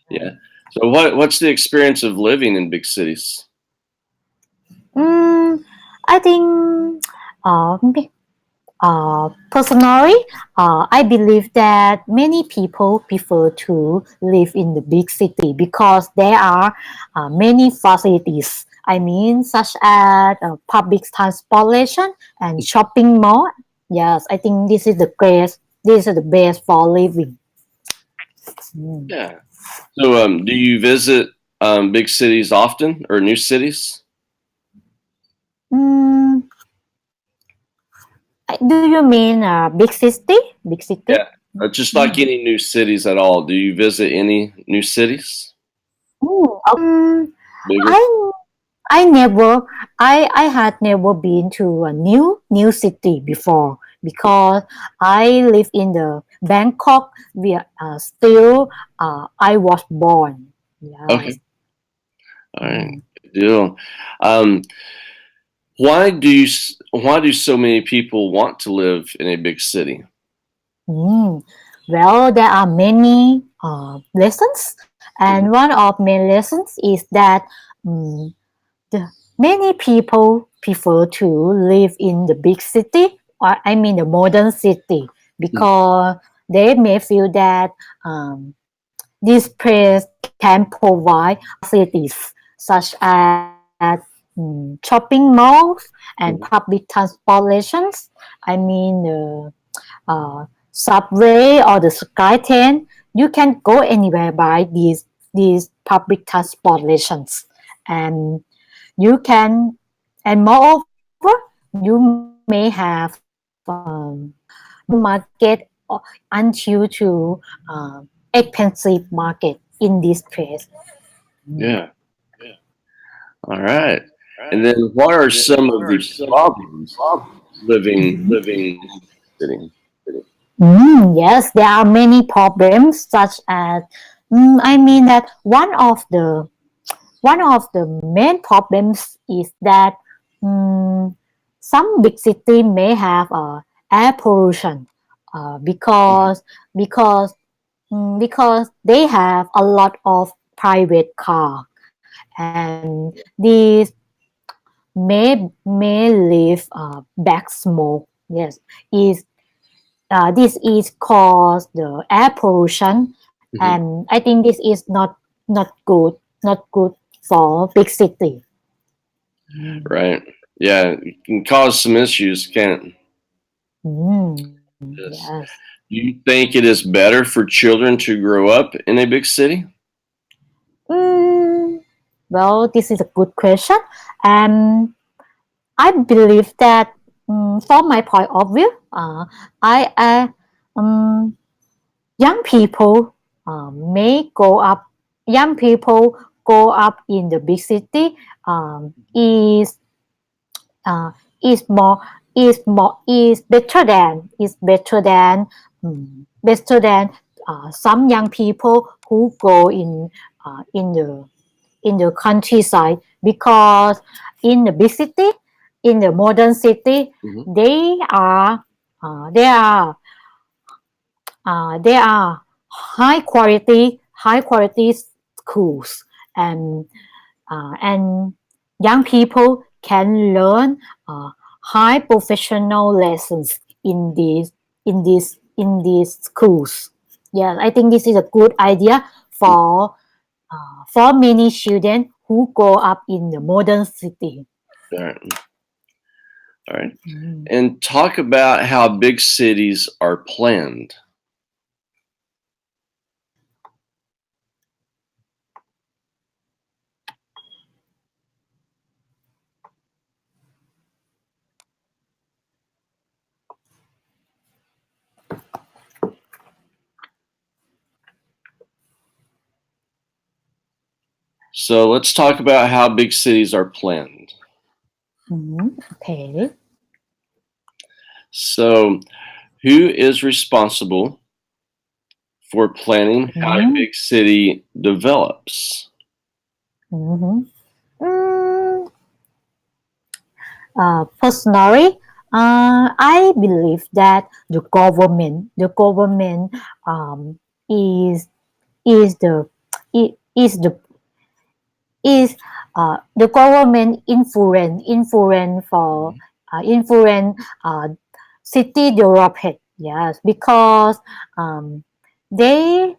Yeah. So what's the experience of living in big cities? I think personally, I believe that many people prefer to live in the big city because there are many facilities. I mean, such as public transportation and shopping mall. Yes, I think this is the best for living. Yeah. So do you visit big cities often or new cities? Do you mean big city? Big city? Yeah. Just like any new cities at all. Do you visit any new cities? Bigger? I had never been to a new city before because I live in the Bangkok where still I was born. Yes. Okay. All right. Good deal. Why do so many people want to live in a big city? Well, there are many lessons, and one of main lessons is that many people prefer to live in the big city, or I mean the modern city, because they may feel that this place can provide facilities such as shopping malls and public transportations. I mean the subway or the sky train. You can go anywhere by these public transportations, and you can, and moreover, you may have market until to expensive market in this place. Yeah. All right. And then what are some of the problems living in city? Yes, there are many problems such as I mean that one of the main problems is that some big city may have air pollution because they have a lot of private car, and these may leave back smoke. Yes, this is cause the air pollution, and I think this is not good for big city. Right. Yeah, it can cause some issues, can't it? Yes. Do you think it is better for children to grow up in a big city? Well, this is a good question. I believe that from my point of view, young people grow up in the big city is better than some young people who go in the countryside, because in the big city, in the modern city, they are high quality schools, and young people can learn high professional lessons in these schools. Yeah, I think this is a good idea for many children who grow up in the modern city. All right. And talk about how big cities are planned. So let's talk about how big cities are planned. Okay. So who is responsible for planning how a big city develops? Personally, I believe that the government is is the government influence for influence city development. Yes, because they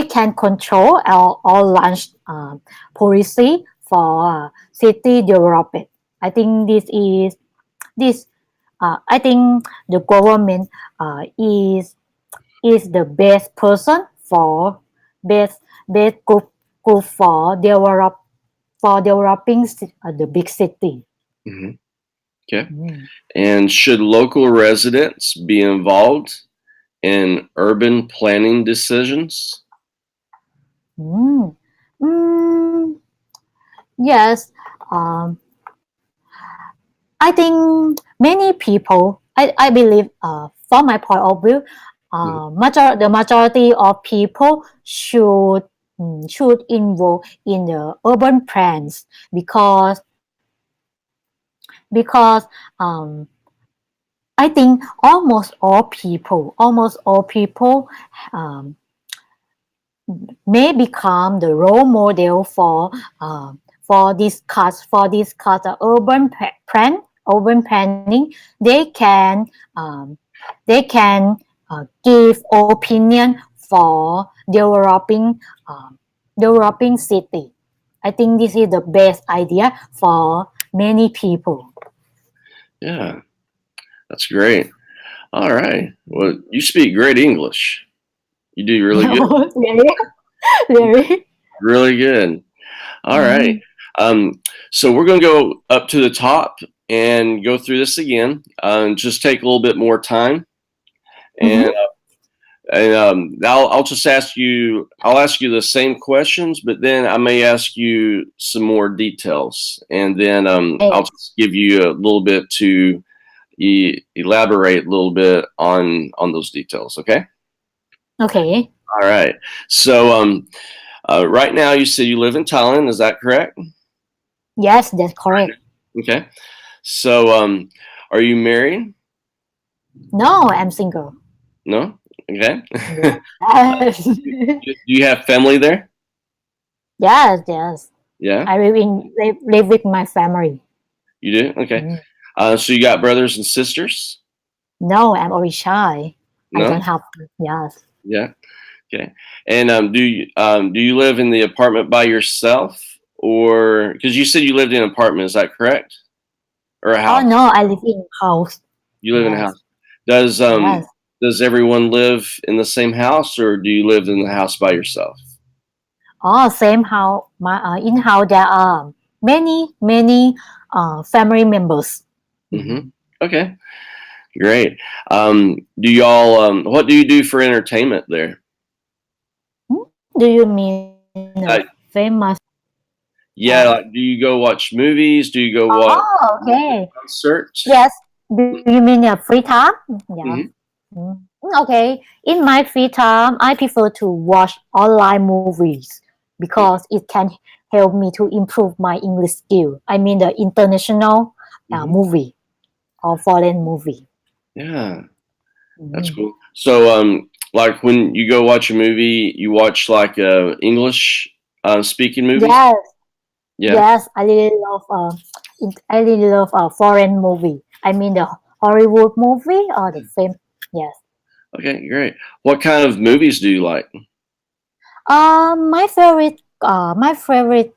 can control or launch policy for city development. I think I think the government is the best person for best group for developing the big city. Mm-hmm. Okay. And should local residents be involved in urban planning decisions? Yes. I think many people, I believe, from my point of view, the majority of people should involve in the urban plans because I think almost all people may become the role model for discuss urban planning. They can give opinion for developing city. I think this is the best idea for many people. Yeah, that's great. All right. Well, you speak great English. You do really good. Really? Really good. All right. So we're going to go up to the top and go through this again. Just take a little bit more time, and I'll just ask you. I'll ask you the same questions, but then I may ask you some more details, and then I'll just give you a little bit to elaborate a little bit on those details. Okay. Okay. All right. So right now you said you live in Thailand. Is that correct? Yes, that's correct. Okay. So are you married? No, I'm single. No? Okay. Yes. Do you have family there? Yes. Yeah. I live with my family. You do? Okay. So you got brothers and sisters? No, I'm always shy. No? I don't have. Yes. Yeah. Okay. And do you live in the apartment by yourself, or because you said you lived in an apartment? Is that correct? Or a house? Oh no, I live in a house. You live in a house. Does everyone live in the same house, or do you live in the house by yourself? Oh, same house. In house there are many family members. Okay, great. Do y'all? What do you do for entertainment there? Do you mean famous? Yeah. Like, do you go watch movies? Do you go watch concerts? Yes. Do you mean free time? Yeah. Okay. In my free time, I prefer to watch online movies because it can help me to improve my English skill. I mean the international movie or foreign movie. Yeah, that's cool. So, like when you go watch a movie, you watch like English speaking movies? Yes. Yeah. Yes, I really love a foreign movie. I mean the Hollywood movie or the film. Yes. Okay, great. What kind of movies do you like? My favorite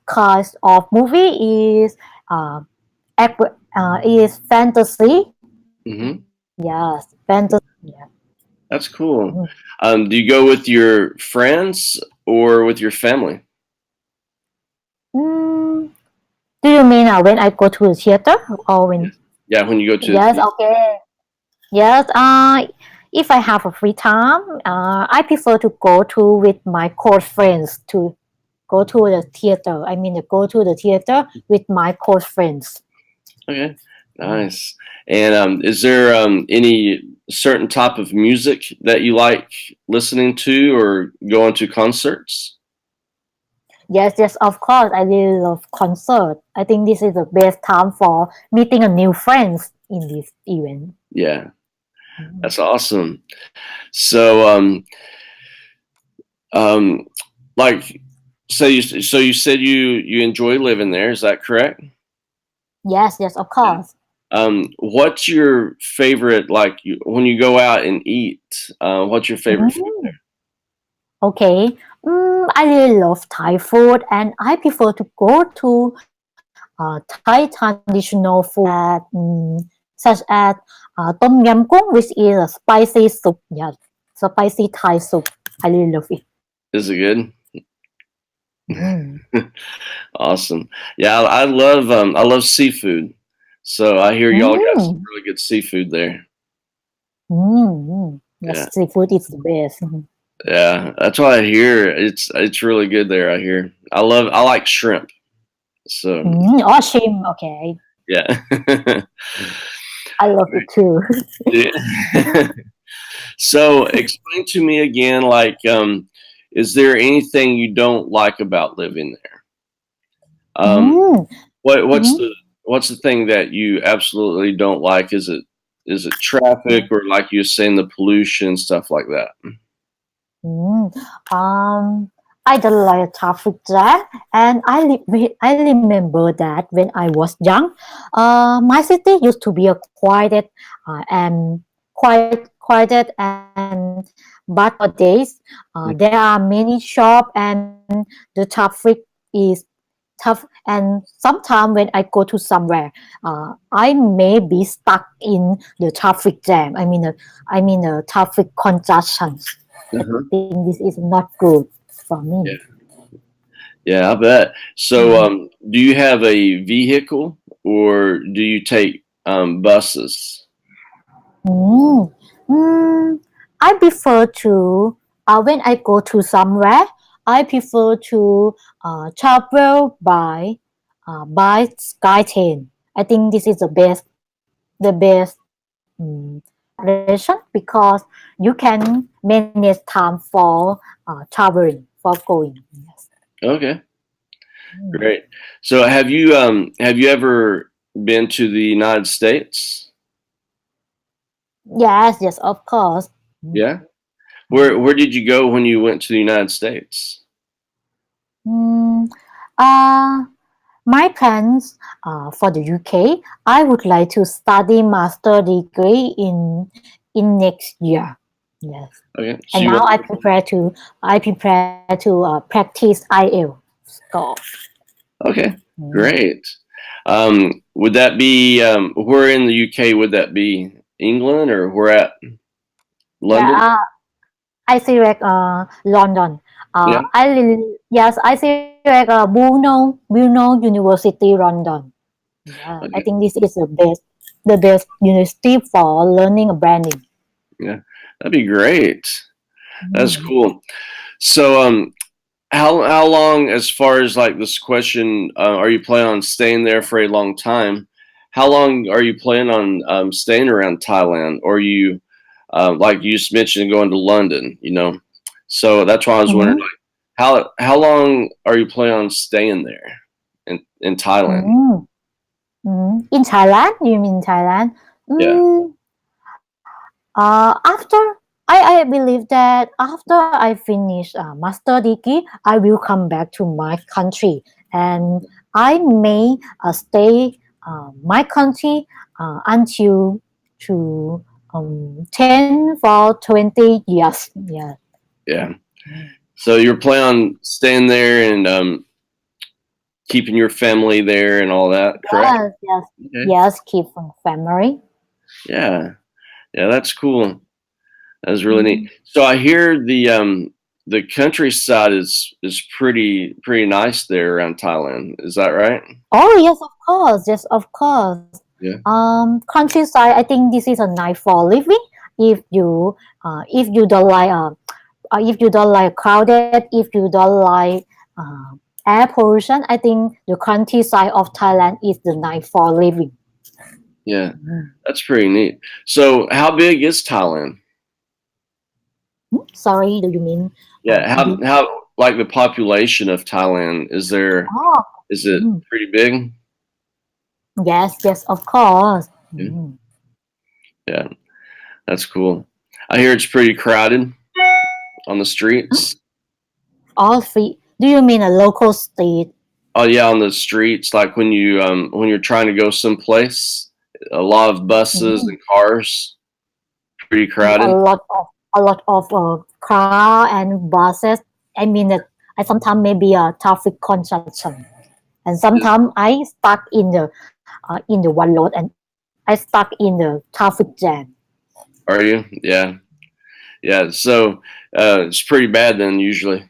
kind of movie is fantasy. Yes, fantasy. Yeah. That's cool. Do you go with your friends or with your family? Do you mean when I go to the theater or when? Yeah, when you go to the Yes. theater. Okay. Yes. If I have a free time, I prefer to go with my close friends to go to the theater. I mean, go to the theater with my close friends. Okay, nice. And is there any certain type of music that you like listening to or going to concerts? Yes, of course. I really love concert. I think this is the best time for meeting a new friends in this event. Yeah, that's awesome. So Um, like, so you said you enjoy living there. Is that correct? Yes, yes, of course. What's your favorite, like, when you go out and eat, what's your favorite food there? Okay. I really love Thai food, and I prefer to go to Thai traditional food such as Tom Yam Goong, which is a spicy soup. Yeah, spicy Thai soup. I really love it. Is it good? Mm. Awesome. Yeah, I love seafood. So I hear y'all got some really good seafood there. Yes, Yeah. seafood is the best. Yeah, that's what I hear. It's really good there. I hear. I like shrimp. So Oh, shrimp. Okay, yeah. I love it too. Yeah. So explain to me again, like, is there anything you don't like about living there? What's the thing that you absolutely don't like? Is it traffic, or like you're saying, the pollution, stuff like that? I don't like traffic jam, and I remember that when I was young, my city used to be a quiet and quiet, and but nowadays there are many shops and the traffic is tough. And sometimes when I go to somewhere, I may be stuck in the traffic jam. I mean the traffic congestion. I think this is not good for me. Yeah, I bet. So, do you have a vehicle, or do you take buses? I prefer to when I go to somewhere, I prefer to travel by SkyTrain. I think this is the best relation, because you can manage time for traveling, for going. Yes. Okay, great. So, have you ever been to the United States? Yes, of course. Yeah. Where did you go when you went to the United States? My plans for the UK, I would like to study master degree in next year. Yes. Okay. So And now I prepare to practice IELTS score. Okay, great. Would that be where in the UK would that be? England, or where at? London? Yeah, I select London. Yeah. I select Brunel University, London. Yeah, Okay. I think this is the best university for learning branding. Yeah, that'd be great. That's cool. So, how long, as far as like this question, are you planning on staying there for a long time? How long are you planning on staying around Thailand? Or you, like you just mentioned, going to London? So that's why I was wondering, like, how long are you planning on staying there in Thailand? In Thailand? You mean Thailand? Yeah. After I believe that after I finish master degree, I will come back to my country, and I may stay my country until to 10 for 20 years. Yeah. Yeah. So you're planning on staying there and keeping your family there and all that, correct? Yes, Okay. yes, keep family. Yeah. Yeah, that's cool. That's really neat. So I hear the countryside is pretty nice there around Thailand. Is that right? Oh yes, of course. Yes, of course. Yeah. Countryside. I think this is a nice for living. If you don't like if you don't like crowded, if you don't like air pollution, I think the countryside of Thailand is the nice for living. Yeah, that's pretty neat. So how big is Thailand? Sorry, do you mean? Yeah, how like the population of Thailand, is it pretty big? Yes, of course. Yeah, that's cool. I hear it's pretty crowded on the streets. All free. Do you mean a local street? Oh yeah, on the streets, like when you're trying to go someplace, a lot of buses and cars, pretty crowded. A lot of car and buses. I mean that I sometimes maybe a traffic congestion, and sometimes I stuck in the one road and I stuck in the traffic jam. Are you? Yeah. Yeah. So it's pretty bad then usually.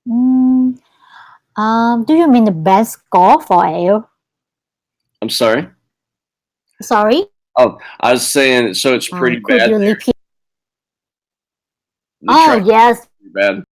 Do you mean the best score for IELTS? I'm sorry. Sorry. Oh, I was saying, so it's pretty Could bad. you repeat? The Oh traffic yes. is pretty bad.